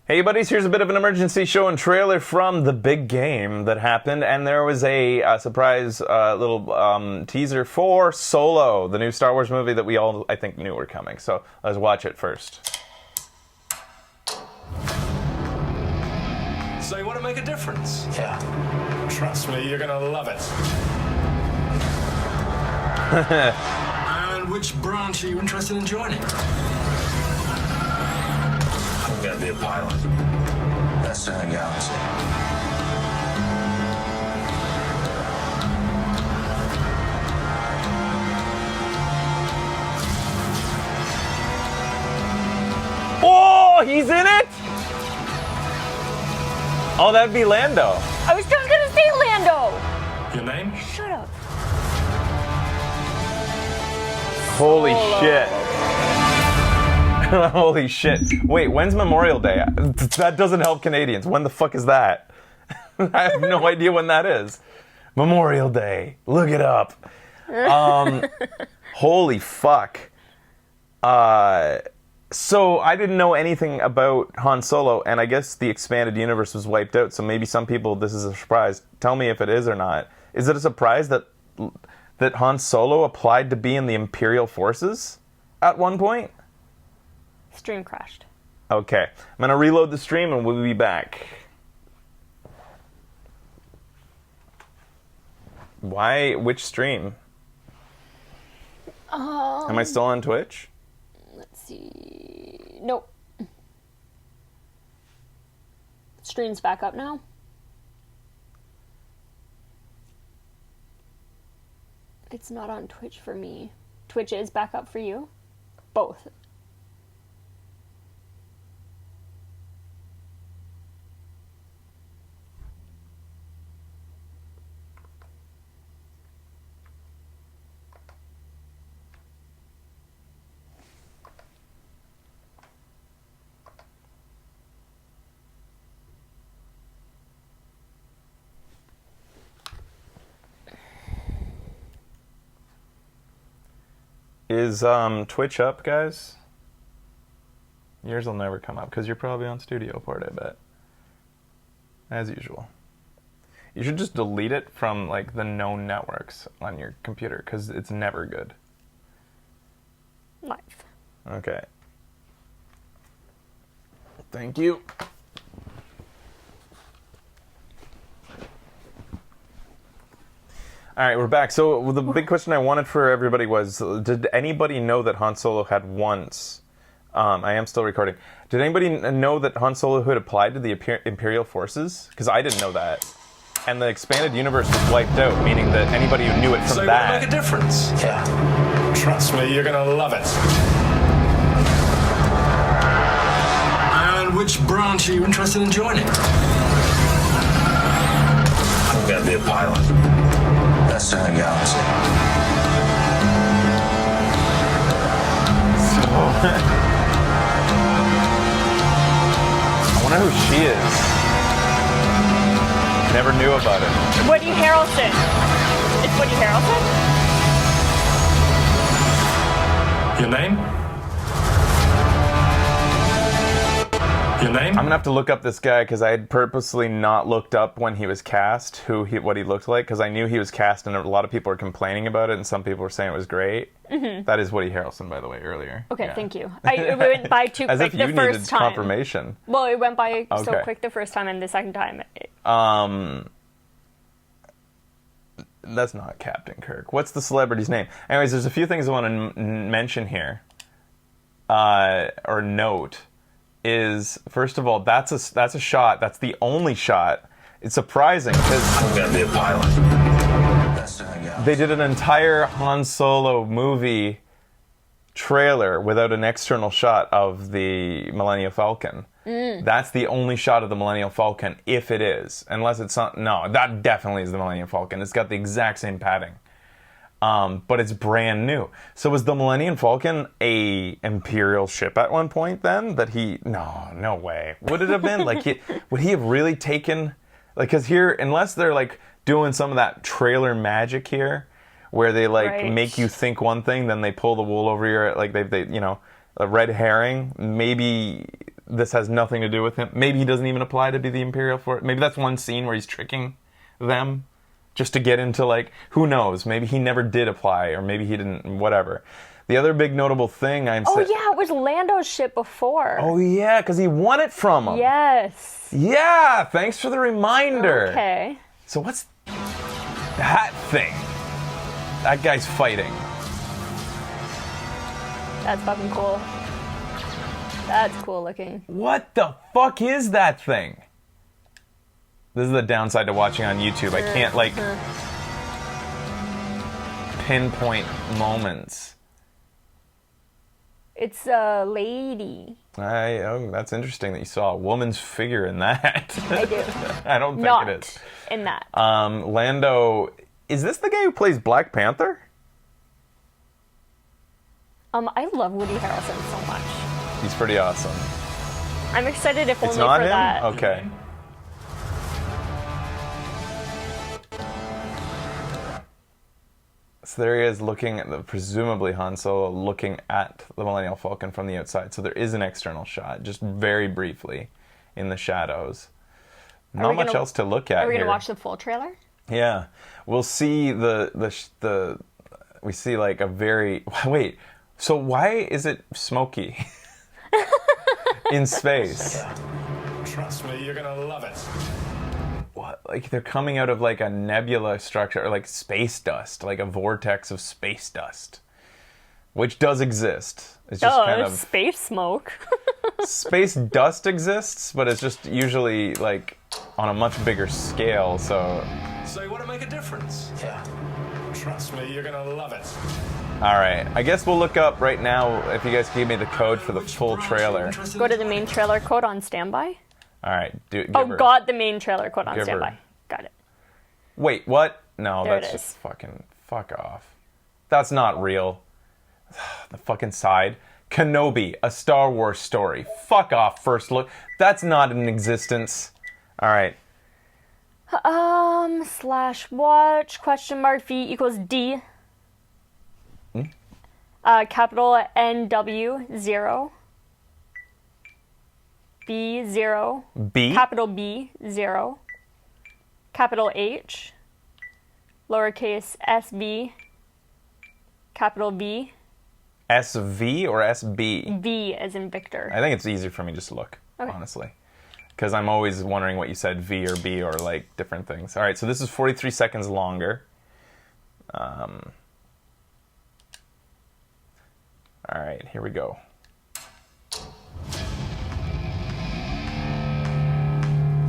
Hey buddies, here's a bit of an emergency show and trailer from the big game that happened, and there was a surprise little teaser for Solo, the new Star Wars movie that we all, I think, knew were coming. So let's watch it first. So you want to make a difference? Yeah. Trust me, you're gonna love it. And which branch are you interested in joining? I'm gonna be a pilot. Best in the galaxy. Oh, he's in it? Oh, that'd be Lando. I was just gonna say Lando. Your name? Shut up. Holy shit. Holy shit. Wait, when's Memorial Day? That doesn't help Canadians. When the fuck is that? I have no idea when that is. Memorial Day. Look it up. Holy fuck. So I didn't know anything about Han Solo, and I guess the expanded universe was wiped out, so maybe some people, this is a surprise. Tell me if it is or not. Is it a surprise that Han Solo applied to be in the Imperial forces at one point? Stream crashed. Okay. I'm going to reload the stream and we'll be back. Why? Which stream? Am I still on Twitch? Let's see. Nope. Stream's back up now. It's not on Twitch for me. Twitch is back up for you? Both. Is Twitch up, guys? Yours will never come up because you're probably on Studio Port, I bet. As usual. You should just delete it from like the known networks on your computer because it's never good. Live. Okay. Thank you. All right, we're back. So the big question I wanted for everybody was, did anybody know that Han Solo had once... I am still recording. Did anybody know that Han Solo had applied to the Imperial forces? Because I didn't know that. And the expanded universe was wiped out, meaning that anybody who knew it from So you that... want to make a difference? Yeah. Trust me, you're gonna love it. And which branch are you interested in joining? I'm gonna be a pilot. Best in the galaxy. I wonder who she is. Never knew about it. Woody Harrelson. It's Woody Harrelson? Your name? Your name? I'm gonna have to look up this guy because I had purposely not looked up when he was cast what he looked like because I knew he was cast and a lot of people were complaining about it and some people were saying it was great. Mm-hmm. That is Woody Harrelson, by the way, earlier. Okay, Yeah. thank you. It went by too As quick if you the needed first time. confirmation. Well, it went by so Okay. quick the first time, and the second time... That's not Captain Kirk. What's the celebrity's name? Anyways, there's a few things I want to mention here. Or note. Is, first of all, that's a shot. That's the only shot. It's surprising because I'm gonna be a pilot. Best in the galaxy. they did an entire Han Solo movie trailer without an external shot of the Millennium Falcon. That's the only shot of the Millennium Falcon, if it is. Unless it's not... No, that definitely is the Millennium Falcon. It's got the exact same padding. But it's brand new. So was the Millennium Falcon a Imperial ship at one point then? That he... No way. Would it have been? Would he have really taken... because here, unless they're doing some of that trailer magic here, where they Right. make you think one thing, then they pull the wool over your... they a red herring. Maybe this has nothing to do with him. Maybe he doesn't even apply to be the Imperial Force. Maybe that's one scene where he's tricking them just to get into, like, who knows? Maybe he never did apply, or maybe he didn't, whatever. The other big notable thing yeah, it was Lando's ship before. Oh, yeah, because he won it from him. Yes. Yeah, thanks for the reminder. Okay. So what's that thing? That guy's fighting. That's fucking cool. That's cool looking. What the fuck is that thing? This is the downside to watching on YouTube. I can't, like, pinpoint moments. It's a lady. That's interesting that you saw a woman's figure in that. I do. I don't think Not it is. in that. Lando, is this the guy who plays Black Panther? I love Woody Harrelson so much. He's pretty awesome. I'm excited if It's only not for him? that. Okay. So there he is looking at presumably Han Solo looking at the Millennium Falcon from the outside. So there is an external shot, just very briefly in the shadows. Not much else to look at. Are we here. gonna watch the full trailer? Yeah, we'll see we see like a very wait. So why is it smoky in space? Yeah. Trust me, you're gonna love it. What? Like they're coming out of like a nebula structure or like space dust, like a vortex of space dust, which does exist. It's just kind it's of space smoke. space dust exists, but it's just usually like on a much bigger scale. So So you want to make a difference? Yeah. Trust me, you're gonna love it. all right, I guess we'll look up right now if you guys can give me the code for the full trailer. Go to the main trailer code on standby. All right, give Oh, her. got the main trailer code on Give her. standby. Got it. Wait, what? No, There that's it just is. fucking fuck off. That's not real. The fucking side. Kenobi, a Star Wars story. Fuck off, first look. That's not in existence. All right. /watch $V equals D. Capital NW 0. B 0. B? Capital B 0. Capital H. Lowercase SB. Capital V. SV or SB? V as in Victor. I think it's easier for me just to look, Okay. honestly. Because I'm always wondering what you said, V or B or like different things. All right, so this is 43 seconds longer. All right, here we go.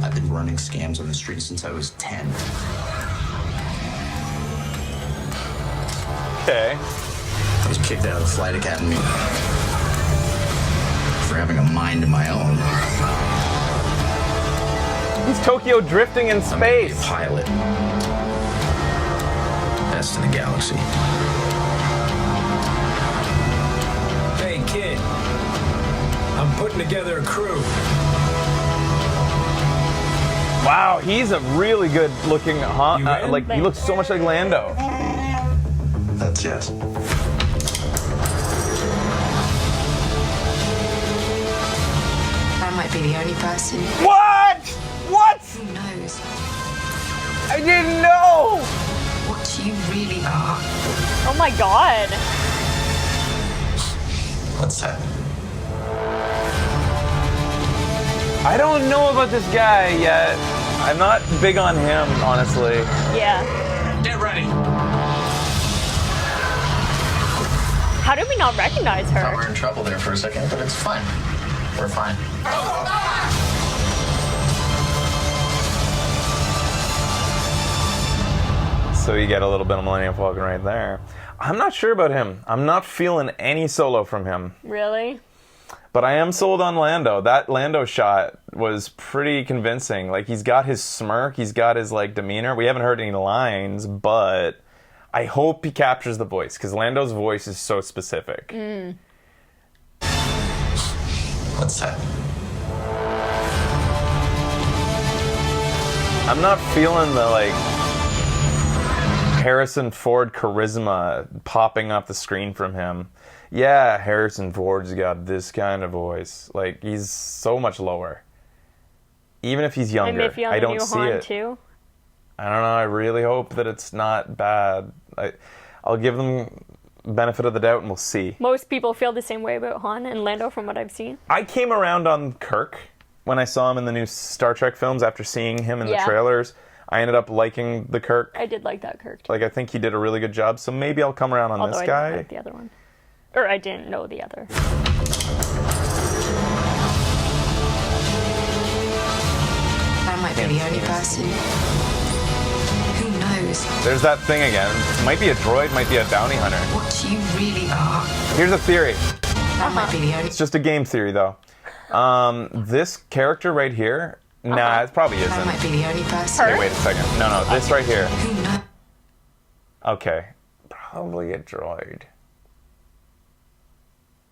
I've been running scams on the street since I was 10. Okay. I was kicked out of the flight academy for having a mind of my own. He's Tokyo drifting in I'm gonna be a space. pilot. Best in the galaxy. Hey, kid. I'm putting together a crew. Wow, he's a really good looking, You in? like he looks so much like Lando. That's yes. I might be the only person What? What? who knows I didn't know. what you really are. Oh my god. What's that? I don't know about this guy yet. I'm not big on him, honestly. Yeah. Get ready. How did we not recognize Thought we her? were in trouble there for a second, but it's fine. We're fine. So you get a little bit of Millennium Falcon right there. I'm not sure about him. I'm not feeling any Solo from him. Really? But I am sold on Lando. That Lando shot was pretty convincing. Like, he's got his smirk, he's got his, like, demeanor. We haven't heard any lines, but I hope he captures the voice, because Lando's voice is so specific. What's that? I'm not feeling the, like, Harrison Ford charisma popping off the screen from him. yeah, Harrison Ford's got this kind of voice. Like, he's so much lower. Even if he's younger, And maybe on I the don't new see Han it. too. I don't know. I really hope that it's not bad. I'll give them benefit of the doubt, and we'll see. Most people feel the same way about Han and Lando from what I've seen. I came around on Kirk when I saw him in the new Star Trek films after seeing him in the Yeah. trailers. I ended up liking the Kirk. I did like that Kirk. Like, I think he did a really good job, so maybe I'll come around on Although this I guy. didn't like the other one. Or I didn't know the other. I might be the only person. Who knows There's that thing again. Might be a droid, might be a bounty hunter. what you really are? Here's a theory. I might be the only. It's just a game theory, though. This character right here, nah, it probably I isn't. might be the only person. Hey, wait a second. No, this right here. Who knows? Okay. Probably a droid.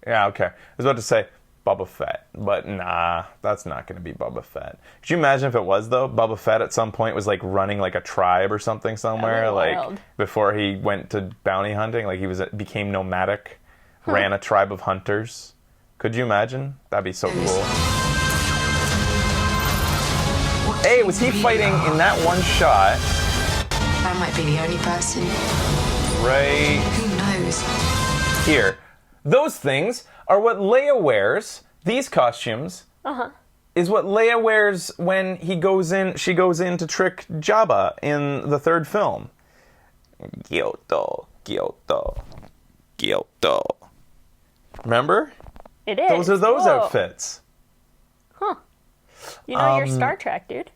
Yeah, okay. I was about to say Boba Fett, but nah, that's not going to be Boba Fett. Could you imagine if it was, though? Boba Fett at some point was like running like a tribe or something somewhere, That'd be like wild. before he went to bounty hunting, like became nomadic, ran a tribe of hunters. Could you imagine? That'd be so cool. What Hey, you was he really fighting are? in that one shot I might be the only person. right Who knows? here? Those things are what Leia wears. These costumes is what Leia wears when she goes in to trick Jabba in the third film. Kyoto. Remember? It is. Those are those Whoa. outfits. You know your Star Trek, dude.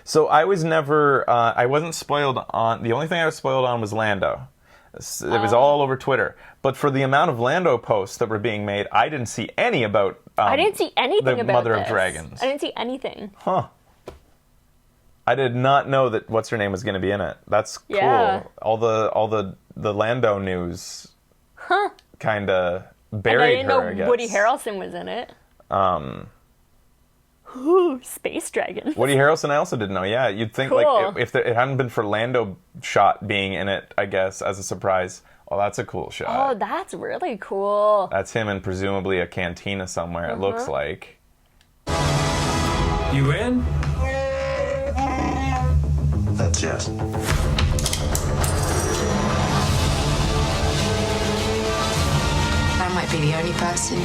So I was never, I wasn't spoiled on, the only thing I was spoiled on was Lando. It was all over Twitter. But for the amount of Lando posts that were being made, I didn't see any about I didn't see anything the about Mother this. of Dragons. I didn't see anything. Huh. I did not know that what's her name was going to be in it. That's cool. Yeah. All the Lando news kind of And I buried didn't her, know I guess. Woody Harrelson was in it. Ooh, Space Dragon. Woody Harrelson I also didn't know. Yeah, you'd think Cool. like if it hadn't been for Lando shot being in it, I guess, as a surprise. Oh, that's a cool shot. Oh, that's really cool. That's him in presumably a cantina somewhere, it looks like. You in? That's yes. I might be the only person.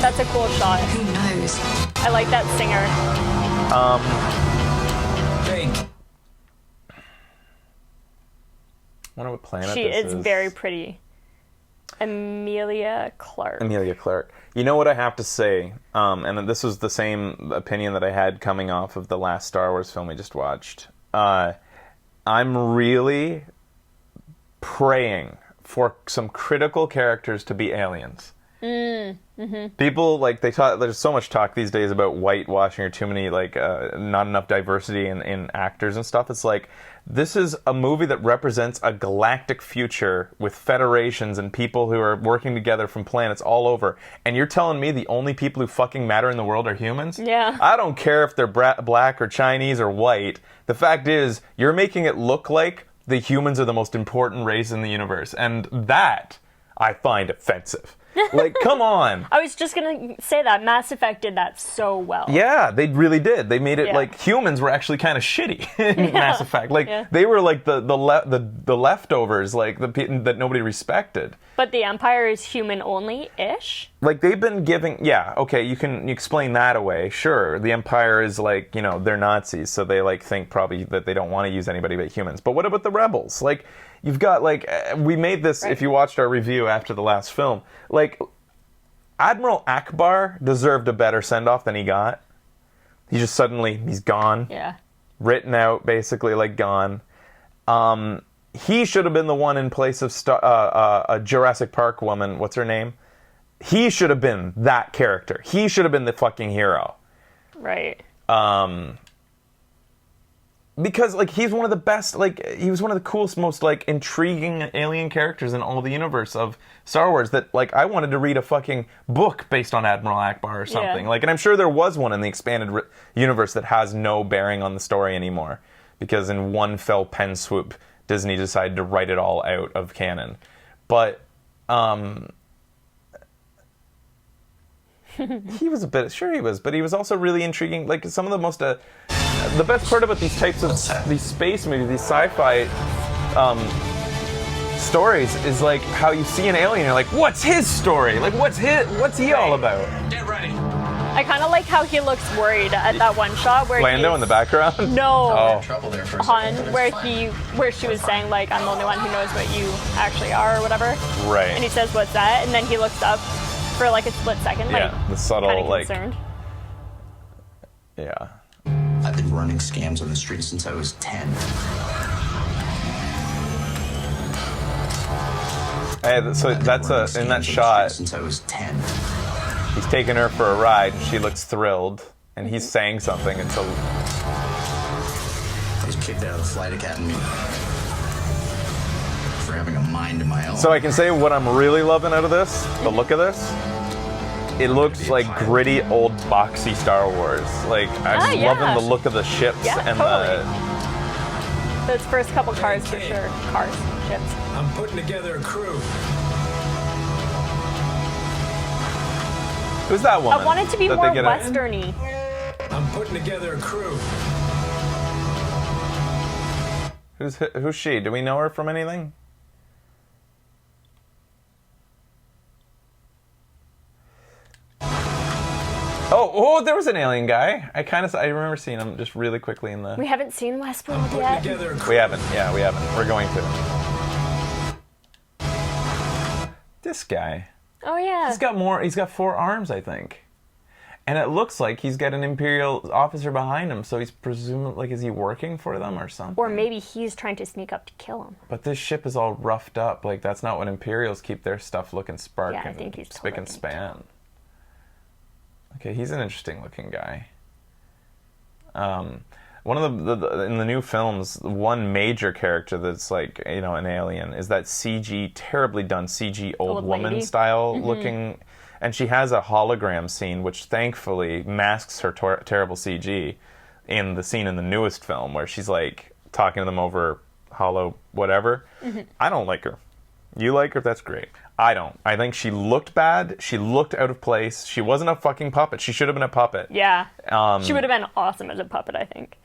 That's a cool shot. Who knows? I like that singer. Hey, I wonder what planet She this is very pretty. Emilia Clarke. Emilia Clarke. You know what I have to say, and this was the same opinion that I had coming off of the last Star Wars film we just watched. I'm really praying for some critical characters to be aliens. People like there's so much talk these days about whitewashing or too many not enough diversity in actors and stuff. It's like, this is a movie that represents a galactic future with federations and people who are working together from planets all over, and you're telling me the only people who fucking matter in the world are humans? Yeah. I don't care if they're black or Chinese or white. The fact is, you're making it look like the humans are the most important race in the universe, and that I find offensive. Like, come on. I was just gonna say that Mass Effect did that so well. Yeah, they really did. They made it Yeah. like humans were actually kind of shitty in Mass Effect. Like, Yeah. they were like the leftovers, like the people that nobody respected. But the Empire is human only-ish. Like, they've been giving, yeah, okay, you can explain that away. Sure, the Empire is like, they're Nazis, so they like think probably that they don't want to use anybody but humans. But what about the rebels? Like, you've got we made this, if you watched our review after the last film, like, Admiral Akbar deserved a better send-off than he got. He's gone. Yeah. Written out, basically, like, gone. He should have been the one in place of a Jurassic Park woman. What's her name? He should have been that character. He should have been the fucking hero. Right. Because, he's one of the best, he was one of the coolest, most, intriguing alien characters in all the universe of Star Wars that, I wanted to read a fucking book based on Admiral Akbar or something. Yeah. And I'm sure there was one in the expanded universe that has no bearing on the story anymore. Because in one fell pen swoop, Disney decided to write it all out of canon. But, He was a bit, sure he was, but he was also really intriguing. Like some of the most, the best part about these types of these space movies, these sci-fi stories, is like how you see an alien, you're like, what's his story? Like what's he all about? Get ready. I kind of like how he looks worried at that one shot where Lando in the background. No. Oh. Trouble there for a Han, second, but where it's fine. where she was saying like, I'm the only one who knows what you actually are or whatever. Right. And he says, what's that? And then he looks up for like a split second, like Yeah, the subtle kind of like. concerned. Yeah. I've been running scams on the street since I was 10. So that's in that shot. Since I was 10. He's taking her for a ride, and she looks thrilled, and he's saying something, and so I was kicked out of the flight academy for having a mind of my own. I can say what I'm really loving out of this, the look of this. It looks like gritty, old, boxy Star Wars. Like I'm yeah. loving the look of the ships Yeah, and totally. Those first couple cars for sure. Cars, ships. I'm putting together a crew. Who's that woman? I want it to be that more they get westerny. I'm putting together a crew. Who's she? Do we know her from anything? Oh, there was an alien guy. I remember seeing him just really quickly in the. We haven't seen Westworld I'm putting yet. together a crew. We haven't. Yeah, we haven't. We're going to. This guy. Oh yeah. He's got more. He's got 4 arms, I think. And it looks like he's got an Imperial officer behind him, so he's presumably, like, is he working for them or something? Or maybe he's trying to sneak up to kill him. But this ship is all roughed up. Like, that's not what Imperials keep their stuff looking spark Yeah, I and think he's spick and totally gonna span. Okay, he's an interesting looking guy. One of the in the new films, one major character that's like, you know, an alien is that CG, terribly done CG old woman lady. style looking, and she has a hologram scene which thankfully masks her terrible CG in the scene in the newest film where she's like talking to them over holo whatever. I don't like her. You like her? That's great. I don't. I think she looked bad. She looked out of place. She wasn't a fucking puppet. She should have been a puppet. Yeah. She would have been awesome as a puppet, I think.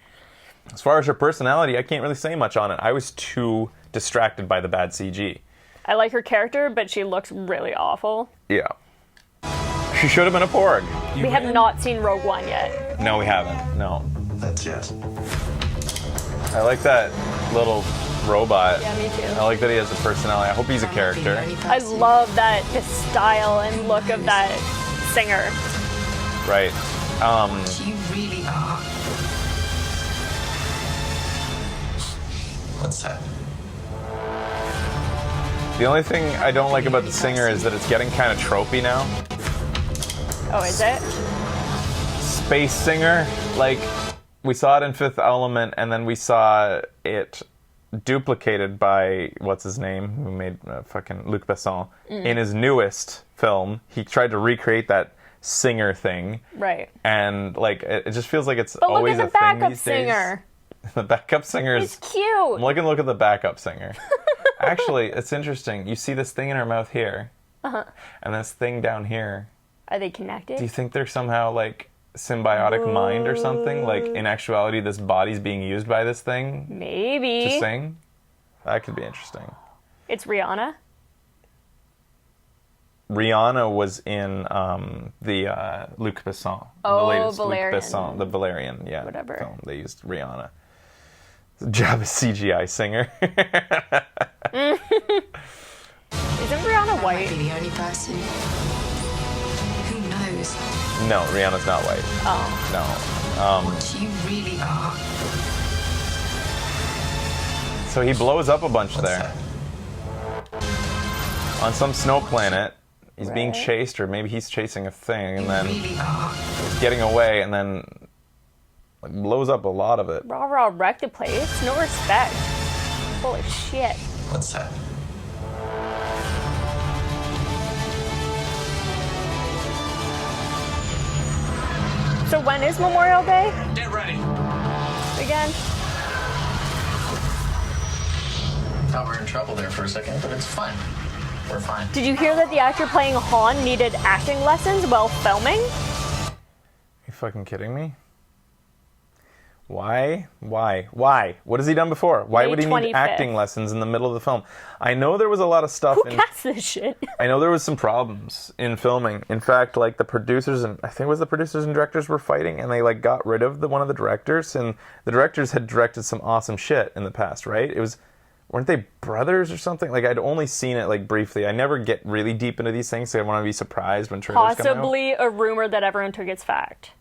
As far as her personality, I can't really say much on it. I was too distracted by the bad CG. I like her character, but she looks really awful. Yeah. She should have been a Porg. We have not seen Rogue One yet. No, we haven't. No. That's yes. I like that little robot. Yeah, me too. I like that he has a personality. I hope he's a That might be the character. only I person love that the style and look of that singer. Right. You really are. What's that? The only thing I don't like about the singer is that it's getting kind of tropey now. Oh, is it? Space singer, like we saw it in Fifth Element, and then we saw it duplicated by what's his name, who made fucking Luc Besson in his newest film. He tried to recreate that singer thing, Right. and like it just feels like it's But look always at the a thing backup these days. singer. The backup singer He's is. cute. I'm look at the backup singer. Actually, it's interesting. You see this thing in her mouth here, and this thing down here. Are they connected? Do you think they're somehow like symbiotic mind or something? Like in actuality, this body's being used by this thing Maybe. to sing? That could be interesting. It's Rihanna. Rihanna was in the Luc Besson. Oh, the latest Valerian. Luc Besson, the Valerian, yeah. Whatever. Film. They used Rihanna. Jabba's CGI singer. Isn't Rihanna Might white? be the only person. Who knows No, Rihanna's not white. Oh. No. what you really are? So he blows up a bunch What's there. that? On some snow planet. He's being Right. chased, or maybe he's chasing a thing, and You then really are. he's getting away, and then like, blows up a lot of it. Rah, wreck the place. No respect. Holy shit. What's that? So when is Memorial Day Get ready. again? Thought we were in trouble there for a second, but it's fine. We're fine. Did you hear that the actor playing Han needed acting lessons while filming? You fucking kidding me? Why? What has he done before? Why May would he 25th. need acting lessons in the middle of the film? I know there was a lot of stuff Who in... cast this shit? I know there was some problems in filming. In fact, like the producers and I think it was the producers and directors were fighting, and they like got rid of one of the directors, and the directors had directed some awesome shit in the past, right? It was, weren't they brothers or something? Like I'd only seen it like briefly. I never get really deep into these things, so I want to be surprised when trailers come out. Possibly a rumor that everyone took as fact.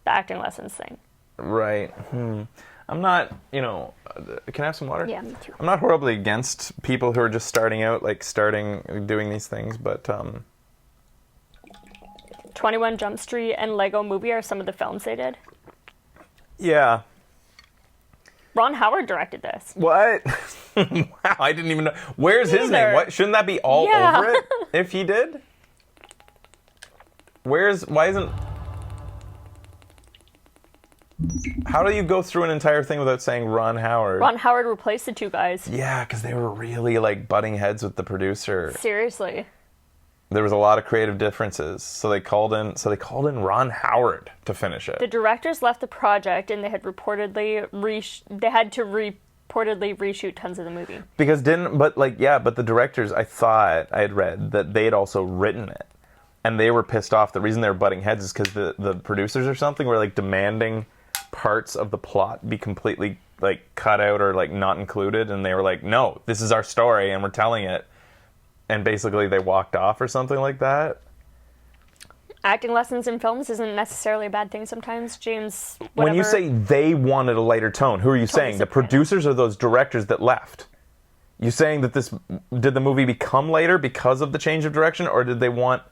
The acting lessons thing. Right. I'm not, can I have some water? Yeah, me too. I'm not horribly against people who are just starting out, like doing these things, but 21 Jump Street and Lego Movie are some of the films they did. yeah. Ron Howard directed this. What? Wow, I didn't even know. Where's his name? Neither. What? Shouldn't that be all Yeah. over it if he did? Why isn't... How do you go through an entire thing without saying Ron Howard? Ron Howard replaced the two guys. Yeah, because they were really like butting heads with the producer. Seriously. There was a lot of creative differences, so they called in Ron Howard to finish it. The directors left the project and they had reportedly reshoot tons of the movie. Because but the directors, I thought I had read that they had also written it, and they were pissed off. The reason they were butting heads is because the producers or something were like demanding parts of the plot be completely like cut out or like not included, and they were like, no, this is our story and we're telling it, and basically they walked off or something like that. Acting lessons in films isn't necessarily a bad thing sometimes, James. When you whatever. say they wanted a lighter tone, who are you saying? The Soprano. producers or those directors that left? You saying that did the movie become lighter because of the change of direction, or did they want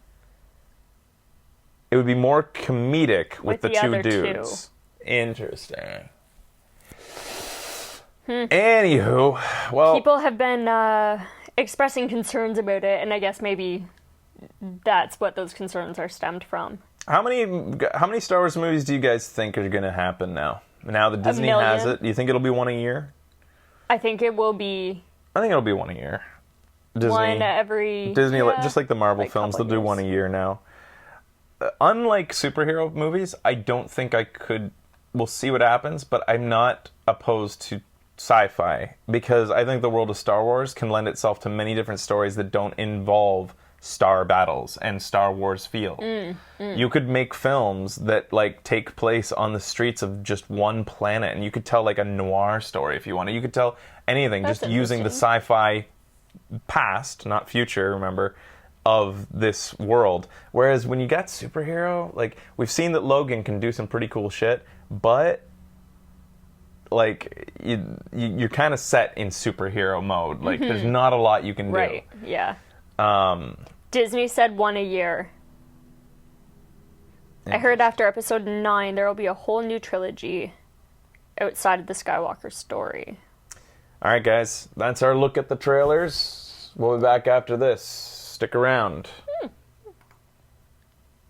it would be more comedic with the two other dudes? Interesting. Anywho, well, People have been expressing concerns about it, and I guess maybe that's what those concerns are stemmed from. how many Star Wars movies do you guys think are going to happen now? Now that Disney has million. it, do you think it'll be one a year? I think it will be I think it'll be one a year. Disney, one every... Disney, yeah, just like the Marvel like films, couple they'll do one a years. year now. Unlike superhero movies, I don't think I could... We'll see what happens, but I'm not opposed to sci-fi, because I think the world of Star Wars can lend itself to many different stories that don't involve star battles and Star Wars feel. You could make films that like take place on the streets of just one planet, and you could tell like a noir story if you wanted. You could tell anything That's just using the sci-fi past, not future, remember, of this world. Whereas when you got superhero, like we've seen that Logan can do some pretty cool shit, but like you're kind of set in superhero mode. Like there's not a lot you can do. Right, yeah. Disney said one a year. I heard after episode 9 there will be a whole new trilogy outside of the Skywalker story. All right, guys, that's our look at the trailers. We'll be back after this. Stick around.